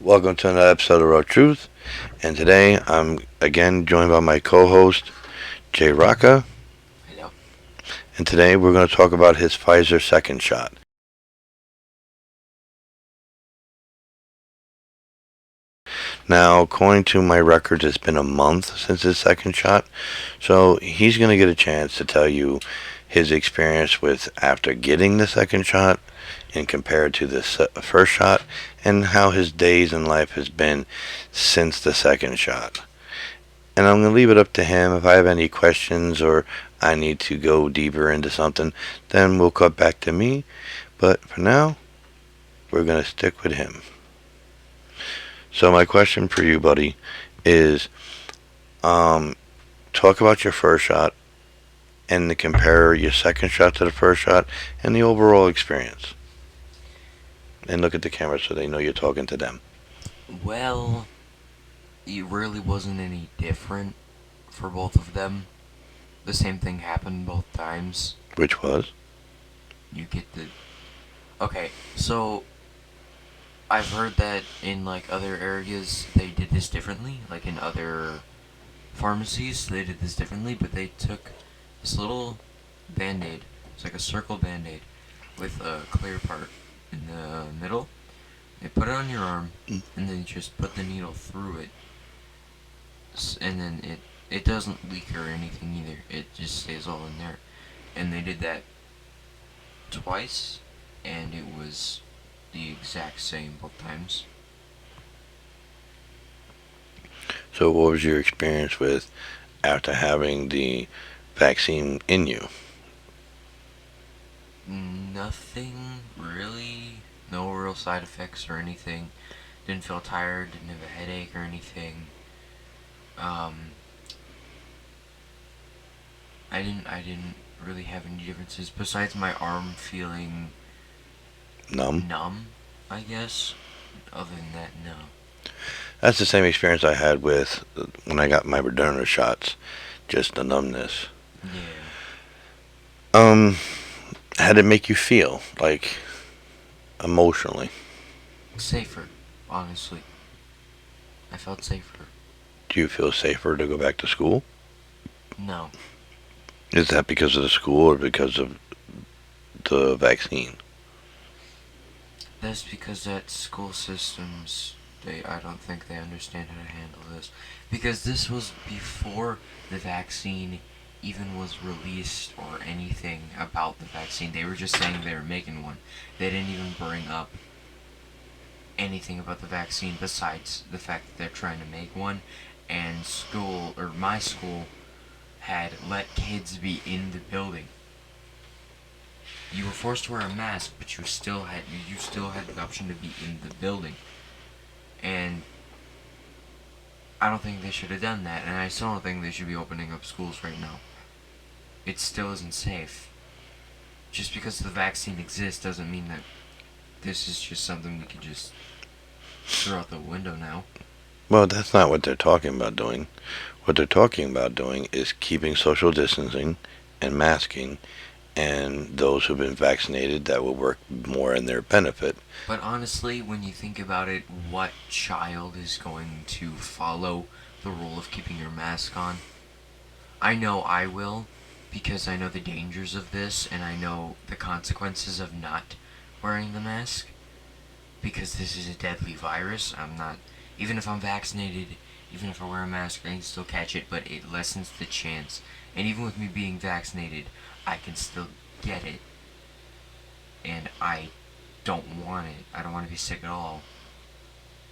Welcome to another episode of Raw Truth. And today I'm again joined by my co host, Jay Rocca. Hello. And today we're going to talk about his PFIZER second shot. Now, according to my records, it's been a month since his second shot. So he's going to get a chance to tell you his experience with after getting the second shot and compared to the first shot and how his days in life has been since the second shot. And I'm going to leave it up to him. If I have any questions or I need to go deeper into something, then we'll cut back to me. But for now, we're going to stick with him. So my question for you, buddy, is um, talk about your first shot and to compare your second shot to the first shot and the overall experience. And look at the camera so they know you're talking to them. Well, it really wasn't any different for both of them. The same thing happened both times. Which was? You get the. Okay, so I've heard that in like other areas they did this differently. Like in other pharmacies, they did this differently, but they took this little band aid. It's like a circle band aid with a clear part in the middle. They put it on your arm, and then just put the needle through it, and then it doesn't leak or anything either. It just stays all in there. And they did that twice, and it was the exact same both times. So, what was your experience with after having the vaccine in you? Nothing really. No real side effects or anything. Didn't feel tired. Didn't have a headache or anything. Um, I didn't really have any differences besides my arm feeling Numb? numb. I guess. Other than that, no. That's the same experience I had with when I got my Moderna shots. Just the numbness. Yeah. Um, how did it make you feel? Like, emotionally? Safer, honestly. I felt safer. Do you feel safer to go back to school? No. Is that because of the school or because of the vaccine? That's because that school systems, I don't think they understand how to handle this. Because this was before the vaccine even was released or anything about the vaccine. They were just saying they were making one. They didn't even bring up anything about the vaccine besides the fact that they're trying to make one. And school, or my school, had let kids be in the building. You were forced to wear a mask, but you still had the option to be in the building. And I don't think they should have done that, and I still don't think they should be opening up schools right now. It still isn't safe. Just because the vaccine exists doesn't mean that this is just something we could just throw out the window now. Well, that's not what they're talking about doing. What they're talking about doing is keeping social distancing and masking, and those who've been vaccinated, that will work more in their benefit. But honestly, when you think about it, what child is going to follow the rule of keeping your mask on? I know I will, because I know the dangers of this and I know the consequences of not wearing the mask. Because this is a deadly virus, I'm not. Even if I'm vaccinated, even if I wear a mask, I can still catch it, but it lessens the chance. And even with me being vaccinated, I can still get it. And I don't want it. I don't want to be sick at all.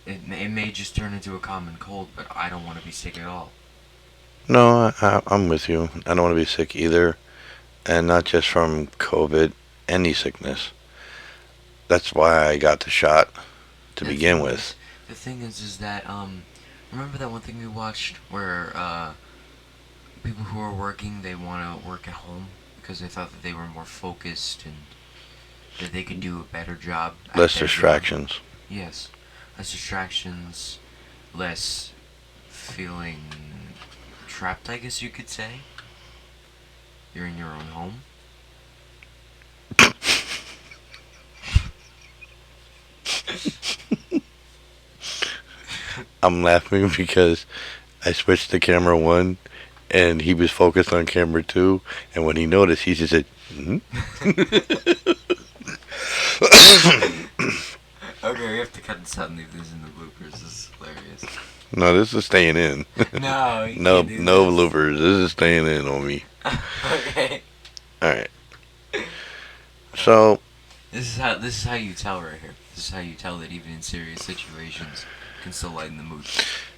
It may just turn into a common cold, but I don't want to be sick at all. No, I'm with you. I don't want to be sick either, and not just from COVID, any sickness. That's why I got the shot to The begin thing with. is, the thing is that remember that one thing we watched where people who are working they want to work at home because they thought that they were more focused and that they could do a better job at Less their job. distractions. Yes, less distractions, less feeling trapped. I guess you could say. You're in your own home. I'm laughing because I switched to camera one, and he was focused on camera two, and when he noticed, he just said, "Hmm?" Okay, we have to cut this out and leave this in the bloopers. This is hilarious. "No, this is staying in. No, you No, can't do no this. bloopers. This is staying in on me." Okay. All right. So, This is how you tell right here. This is how you tell that even in serious situations you can still lighten the mood.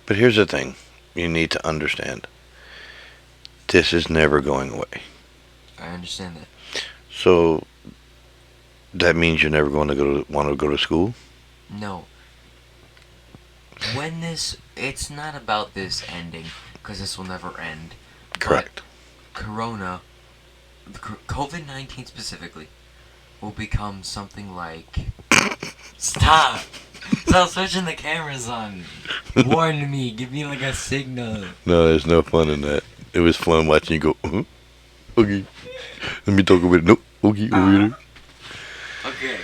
but here's the thing: you need to understand. This is never going away. I understand that. So that means you're never going to want to go to school. No. It's not about this ending, because this will never end. Correct. But Corona, COVID-19 specifically, will become something like. Stop! Stop switching the cameras on. Warn me. Give me like a signal. No, there's no fun in that. It was fun watching you go. Okay, let me talk about it. Nope. Okay, over there. Okay.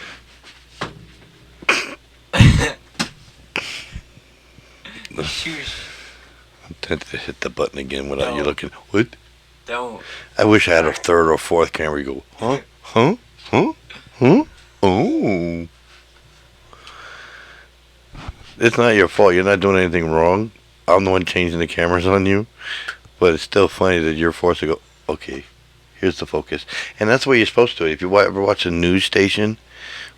Shush. I'm tempted to hit the button again without you No. looking. What? Don't. I wish I had a third or fourth camera. You go, huh? Huh? Huh? Huh? Oh. It's not your fault. You're not doing anything wrong. I'm the one changing the cameras on you. But it's still funny that you're forced to go, okay, here's the focus. And that's what you're supposed to. If you ever watch a news station,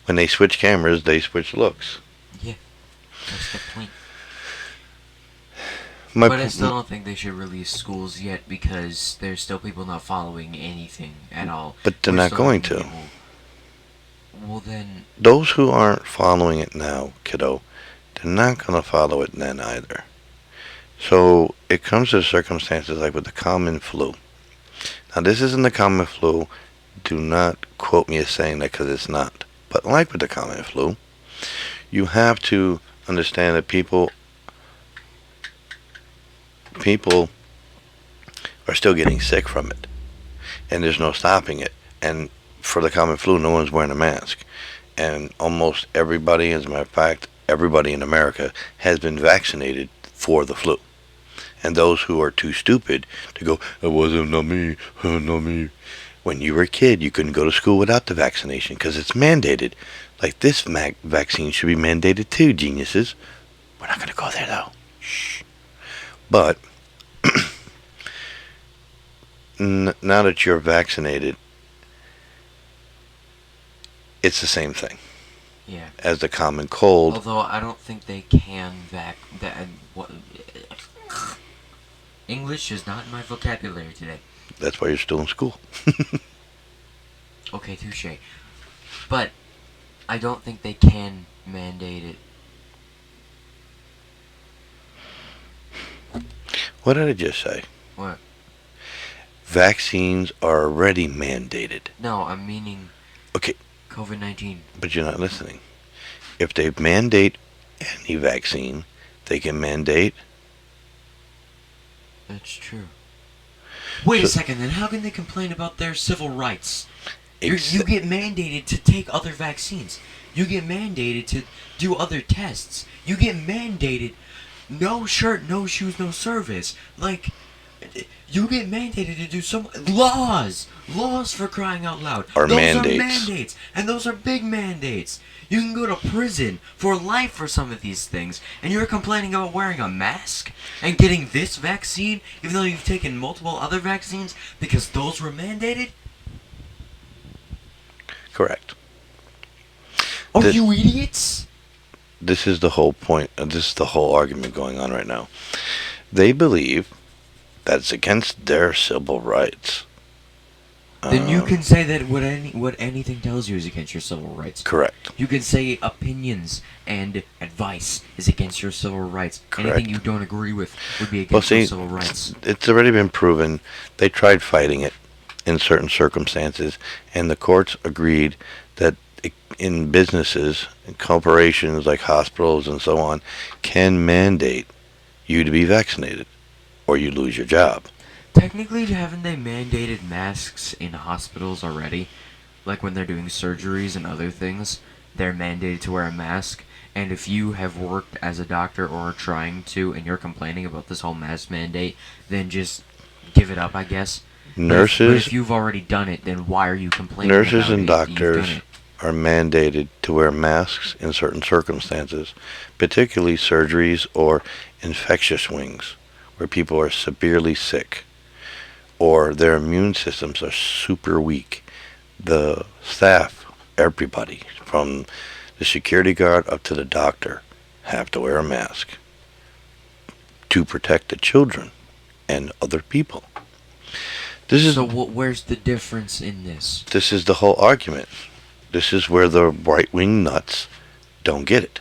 when they switch cameras, they switch looks. Yeah. That's the point. My But I still don't think they should release schools yet, because there's still people not following anything at all. But they're We're not still going having to. people- Well then, Those who aren't following it now, kiddo, they're not going to follow it then either. So it comes to circumstances like with the common flu. Now, this isn't the common flu. Do not quote me as saying that because it's not. But like with the common flu, you have to understand that people are still getting sick from it, and there's no stopping it. And for the common flu, no one's wearing a mask, and almost everybody, as a matter of fact, everybody in America has been vaccinated for the flu. And those who are too stupid to go, it wasn't not me, not me. When you were a kid, you couldn't go to school without the vaccination because it's mandated. Like this vaccine should be mandated too, geniuses. We're not going to go there though. Shh. But now that you're vaccinated, it's the same thing yeah. as the common cold. Although I don't think they can what? English is not in my vocabulary today. That's why you're still in school. Okay, touche. But I don't think they can mandate it. What did I just say? What? Vaccines are already mandated. No, I'm meaning. Okay. COVID-19. But you're not listening. If they mandate any vaccine, they can mandate. That's true. Wait a So- second, then how can they complain about their civil rights? Ex- You get mandated to take other vaccines. You get mandated to do other tests. You get mandated no shirt, no shoes, no service. Like, you get mandated to do some laws for crying out loud. Are Those mandates. are mandates, and those are big mandates. You can go to prison for life for some of these things, and you're complaining about wearing a mask and getting this vaccine, even though you've taken multiple other vaccines because those were mandated. Correct. Are This- you idiots? This is the whole point. This is the whole argument going on right now. They believe that's against their civil rights. Then you Um, can say that what anything tells you is against your civil rights. Correct. You can say opinions and advice is against your civil rights. Correct. Anything you don't agree with would be Well, against your see, civil rights. it's already been proven. They tried fighting it in certain circumstances, and the courts agreed that in businesses, and corporations like hospitals and so on, can mandate you to be vaccinated, or you lose your job. Technically, haven't they mandated masks in hospitals already? Like when they're doing surgeries and other things, they're mandated to wear a mask. And if you have worked as a doctor or are trying to, and you're complaining about this whole mask mandate, then just give it up, I guess. But Nurses, if you've already done it, then why are you complaining nurses about and it? You've done doctors it. are mandated to wear masks in certain circumstances, particularly surgeries or infectious wings, where people are severely sick or their immune systems are super weak. The staff, everybody, from the security guard up to the doctor, have to wear a mask to protect the children and other people. This is So where's the difference in this? this is the whole argument. This is where the right wing nuts don't get it.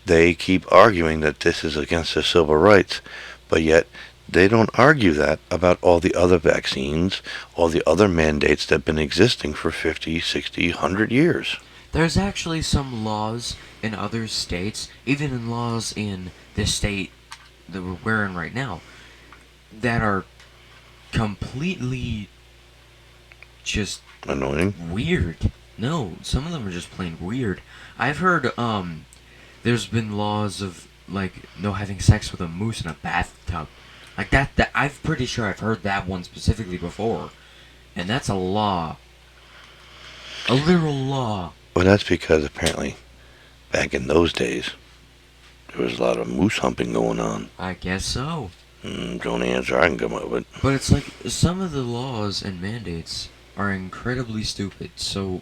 They keep arguing that this is against their civil rights, but yet they don't argue that about all the other vaccines, all the other mandates that have been existing for 50, 60, 100 years. There's actually some laws in other states, even in laws in the state that we're in right now, that are completely just Annoying. weird. No, some of them are just plain weird. I've heard there's been laws of like no having sex with a moose in a bathtub. Like that I'm pretty sure I've heard that one specifically before. And that's a law. A literal law. Well, that's because apparently back in those days there was a lot of moose humping going on. I guess so. The only answer I can come up with. But it's like some of the laws and mandates are incredibly stupid. So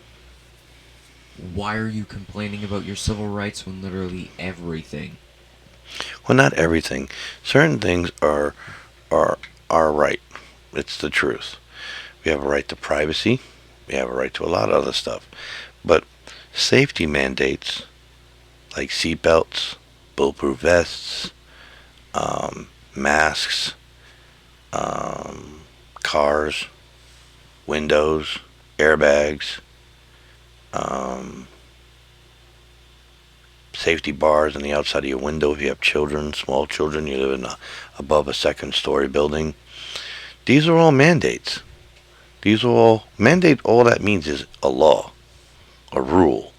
why are you complaining about your civil rights when literally everything? Well, not everything. Certain things are our right. It's the truth. We have a right to privacy. We have a right to a lot of other stuff. But safety mandates like seatbelts, bulletproof vests, masks, cars, windows, airbags, um, safety bars on the outside of your window if you have children, small children, you live in above a second story building. These are all mandates. These are all mandate. All that means is a law, a rule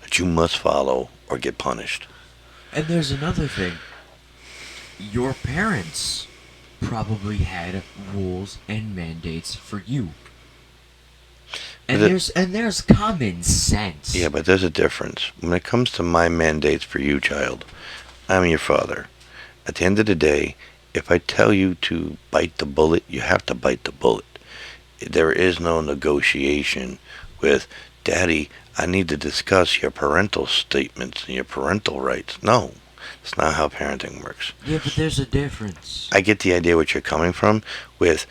that you must follow or get punished. And there's another thing. Your parents probably had rules and mandates for you. And there's common sense. Yeah, but there's a difference. When it comes to my mandates for you, child, I'm your father. At the end of the day, if I tell you to bite the bullet, you have to bite the bullet. There is no negotiation with, Daddy, I need to discuss your parental statements and your parental rights. No, it's not how parenting works. Yeah, but there's a difference. I get the idea what you're coming from with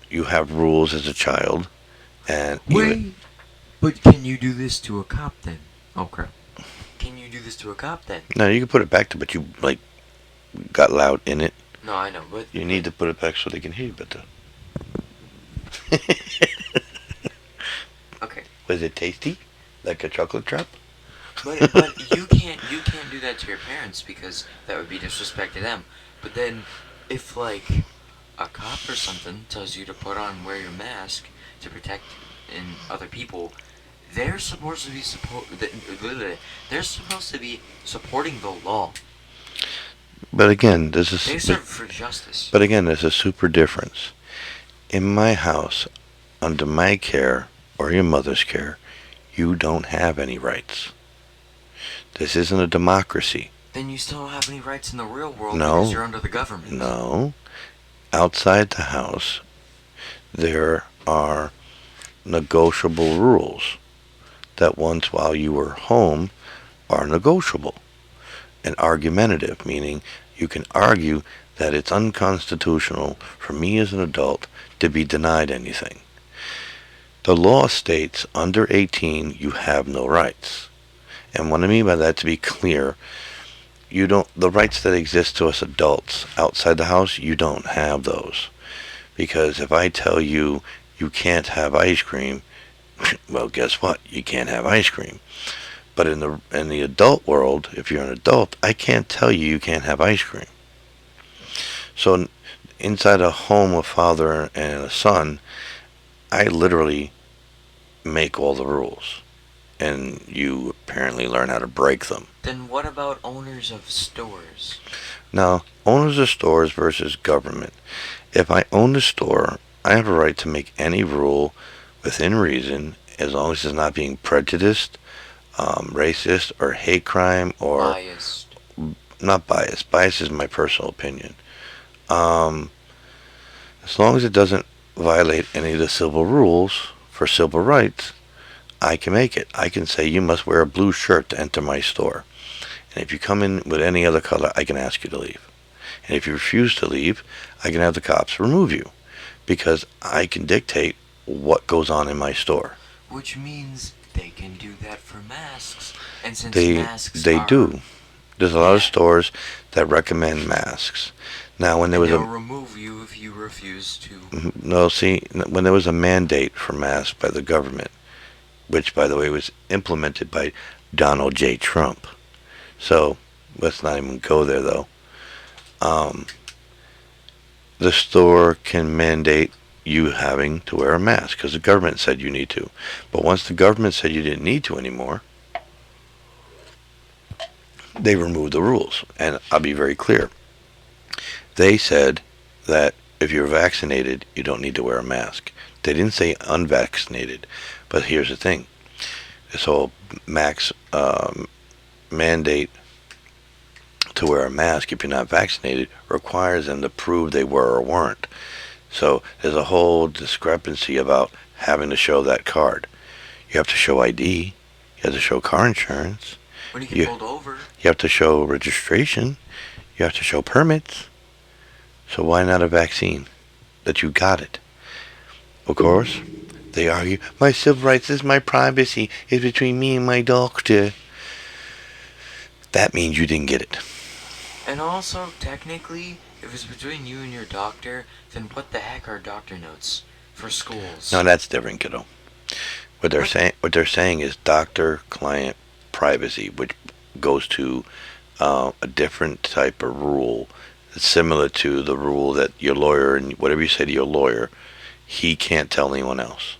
you have rules as a child. And Wait, but can you do this to a cop then? Oh crap. Can you do this to a cop then? no, you can put it back to, but you like got loud in it. No, I know, but You need to put it back so they can hear you better. okay. Was it tasty? Like a chocolate trap? But you can't do that to your parents because that would be disrespect to them. But then if like a cop or something tells you to wear your mask to protect and other people, they're supposed to be they're supposed to be supporting the law. But again, They serve for justice. but again, there's a super difference. In my house, under my care or your mother's care, you don't have any rights. This isn't a democracy. Then you still don't have any rights in the real world No. because you're under the government. No. Outside the house, there are negotiable rules that once while you were home are negotiable and argumentative, meaning you can argue that it's unconstitutional for me as an adult to be denied anything. The law states under 18 you have no rights. And what I mean by that, to be clear, you don't the rights that exist to us adults outside the house, you don't have those. Because if I tell you you can't have ice cream, well, guess what? You can't have ice cream. But in the adult world, if you're an adult, I can't tell you you can't have ice cream. So inside a home of father and a son, I literally make all the rules. and you apparently learn how to break them. Then what about owners of stores? Now, owners of stores versus government. If I own the store, I have a right to make any rule within reason as long as it's not being prejudiced, racist, or hate crime, or Biased. not biased. Bias is my personal opinion. Um, as long as it doesn't violate any of the civil rules for civil rights, I can make it. I can say you must wear a blue shirt to enter my store. And if you come in with any other color, I can ask you to leave. And if you refuse to leave, I can have the cops remove you because I can dictate what goes on in my store. Which means they can do that for masks. And since They masks they are. do. There's a lot of Yeah. stores that recommend masks. Now, when there And was they'll a remove you if you refuse to. no, see, when there was a mandate for masks by the government, which by the way was implemented by Donald J. Trump. So let's not even go there though. Um, the store can mandate you having to wear a mask because the government said you need to. But once the government said you didn't need to anymore, they removed the rules. And I'll be very clear. They said that if you're vaccinated, you don't need to wear a mask. They didn't say unvaccinated. But here's the thing. This whole max mandate to wear a mask if you're not vaccinated requires them to prove they were or weren't. So there's a whole discrepancy about having to show that card. You have to show ID. You have to show car insurance. When you get You, pulled over. you have to show registration. You have to show permits. So why not a vaccine? That you got it. Of course, they argue, my civil rights is my privacy. It's between me and my doctor. That means you didn't get it. And also, technically, if it's between you and your doctor, then what the heck are doctor notes for schools? No, that's different, kiddo. What they're saying is doctor-client privacy, which goes to a different type of rule. It's similar to the rule that your lawyer and whatever you say to your lawyer, he can't tell anyone else.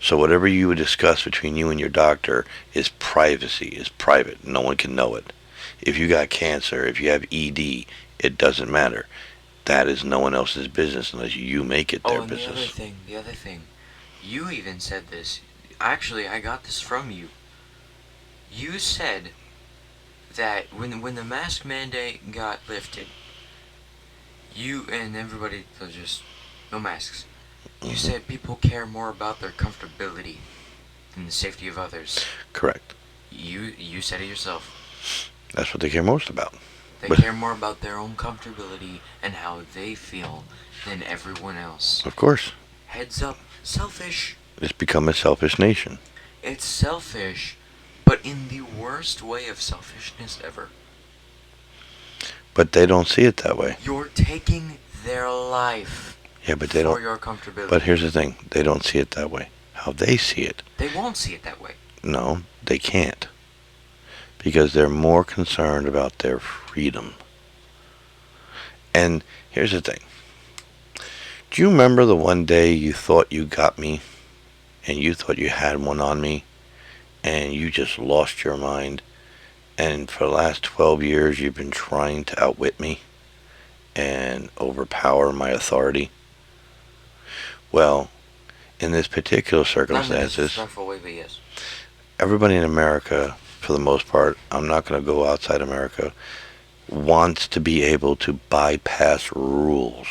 So whatever you would discuss between you and your doctor is privacy, is private. No one can know it. If you got cancer, if you have ED, it doesn't matter. That is no one else's business unless you make it their Oh, and business. the other thing, you even said this. Actually, I got this from you. You said that when the mask mandate got lifted, you and everybody was just no masks. You said people care more about their comfortability than the safety of others. Correct. You said it yourself. That's what they care most about. They But care more about their own comfortability and how they feel than everyone else. of course, Heads up, selfish. it's become a selfish nation. It's selfish, but in the worst way of selfishness ever. But they don't see it that way. You're taking their life Yeah, but they for don't. your comfortability. But here's the thing: they don't see it that way. How they see it? They won't see it that way. No, they can't, because they're more concerned about their freedom. And here's the thing: do you remember the one day you thought you got me, and you thought you had one on me, and you just lost your mind? And for the last 12 years, you've been trying to outwit me and overpower my authority. Well, in this particular Not in a circumstances, disrespectful way, but yes. everybody in America, for the most part, I'm not going to go outside America, wants to be able to bypass rules.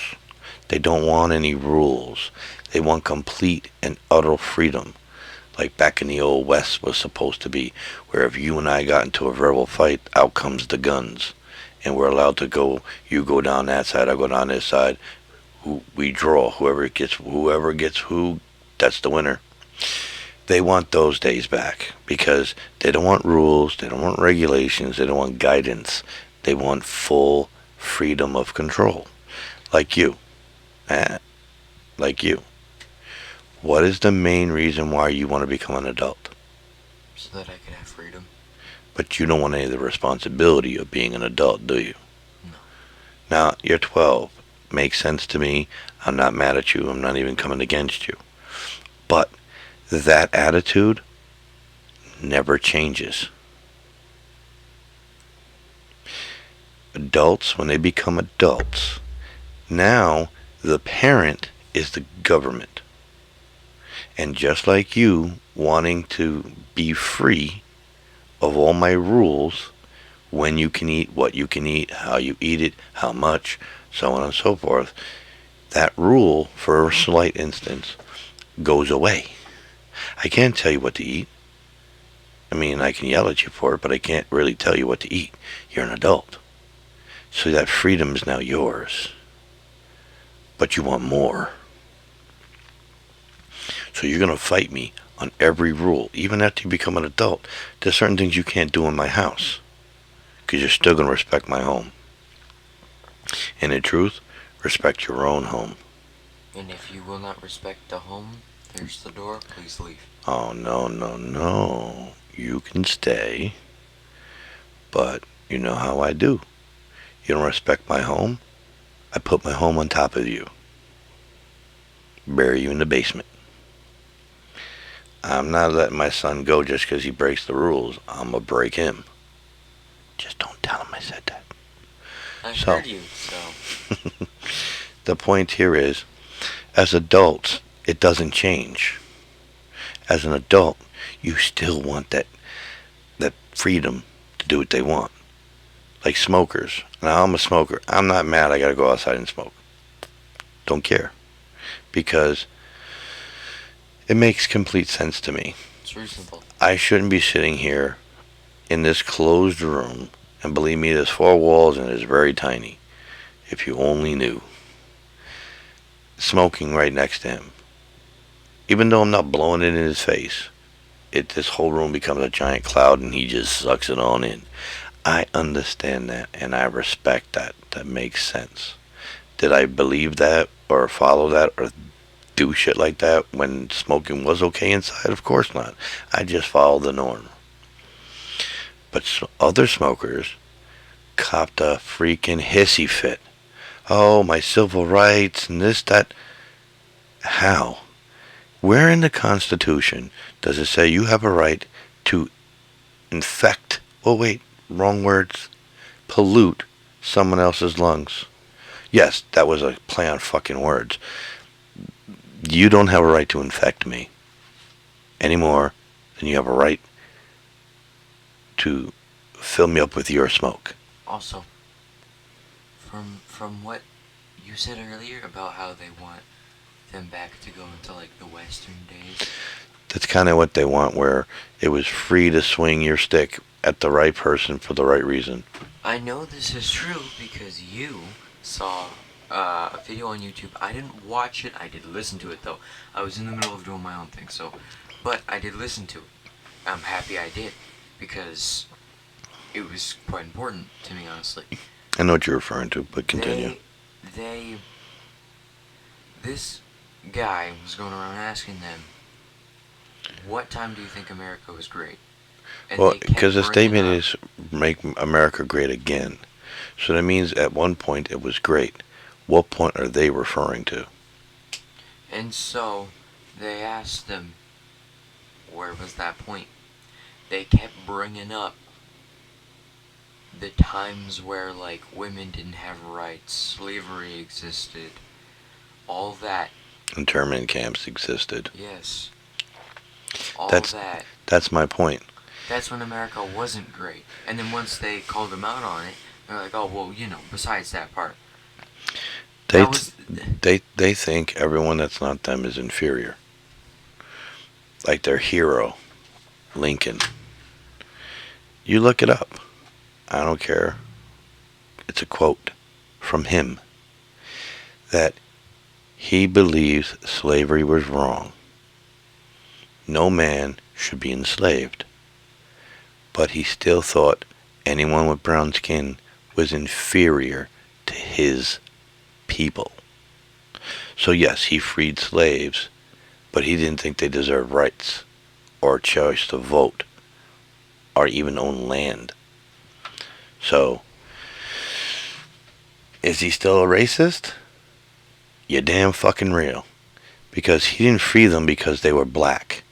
They don't want any rules. They want complete and utter freedom, like back in the old West was supposed to be, where if you and I got into a verbal fight, out comes the guns. And we're allowed to go, you go down that side, I go down this side. We draw. Whoever gets who, that's the winner. They want those days back because they don't want rules, they don't want regulations, they don't want guidance. They want full freedom of control. Like you. Eh, like you. What is the main reason why you want to become an adult? So that I could have freedom. But you don't want any of the responsibility of being an adult, do you? No. Now, you're 12. Makes sense to me. I'm not mad at you. I'm not even coming against you. But that attitude never changes. Adults, when they become adults, now the parent is the government. And just like you wanting to be free of all my rules, when you can eat, what you can eat, how you eat it, how much, so on and so forth, that rule, for a slight instance, goes away. I can't tell you what to eat. I mean, I can yell at you for it, but I can't really tell you what to eat. You're an adult. So that freedom is now yours. But you want more. So you're going to fight me on every rule. Even after you become an adult, there's certain things you can't do in my house. Because you're still going to respect my home. And in truth, respect your own home. And if you will not respect the home, there's the door, please leave. Oh, no, no, no. You can stay. But you know how I do. You don't respect my home? I put my home on top of you. Bury you in the basement. I'm not letting my son go just because he breaks the rules. I'm going to break him. Just don't tell him I said that. I So, heard you, so. the point here is, as adults, it doesn't change. As an adult, you still want that freedom to do what they want. Like smokers. Now, I'm a smoker. I'm not mad I got to go outside and smoke. Don't care. Because it makes complete sense to me. It's reasonable. I shouldn't be sitting here in this closed room, and believe me, there's 4 walls and it's very tiny. If you only knew. Smoking right next to him. Even though I'm not blowing it in his face, this whole room becomes a giant cloud and he just sucks it on in. I understand that and I respect that. That makes sense. Did I believe that or follow that or do shit like that when smoking was okay inside? Of course not. I just followed the norm. But other smokers copped a freaking hissy fit. Oh, my civil rights and this, that. How? Where in the Constitution does it say you have a right to infect, oh wait, wrong words, pollute someone else's lungs? Yes, that was a play on fucking words. You don't have a right to infect me any more than you have a right to fill me up with your smoke. Also, from what you said earlier about how they want them back to go into like the Western days. That's kind of what they want, where it was free to swing your stick at the right person for the right reason. I know this is true because you saw a video on YouTube. I didn't watch it. I did listen to it though. I was in the middle of doing my own thing, but I did listen to it. I'm happy I did because it was quite important to me, honestly. I know what you're referring to, but continue. This guy was going around asking them, what time do you think America was great? And Well, they kept because the bringing statement up, is make America great again. So that means at one point it was great. What point are they referring to? and so they asked them, where was that point? They kept bringing up the times where, like, women didn't have rights, slavery existed, all that. Internment camps existed. Yes. All That's that. that's my point. That's when America wasn't great. And then once they called them out on it, they're like, oh, well, besides that part. They That was. they think everyone that's not them is inferior. Like their hero, Lincoln. You look it up. I don't care. It's a quote from him that he believes slavery was wrong. No man should be enslaved. But he still thought anyone with brown skin was inferior to his people. So yes, he freed slaves, but he didn't think they deserved rights or a choice to vote or even own land. So, is he still a racist? You damn fucking real. Because he didn't free them because they were black.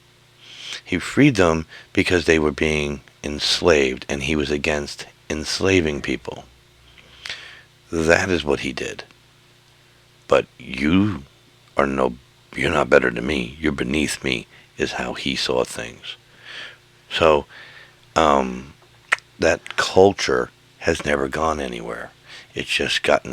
He freed them because they were being enslaved, and he was against enslaving people. That is what he did. But are no, you're not better than me. You're beneath me, is how he saw things. So, that culture has never gone anywhere. It's just gotten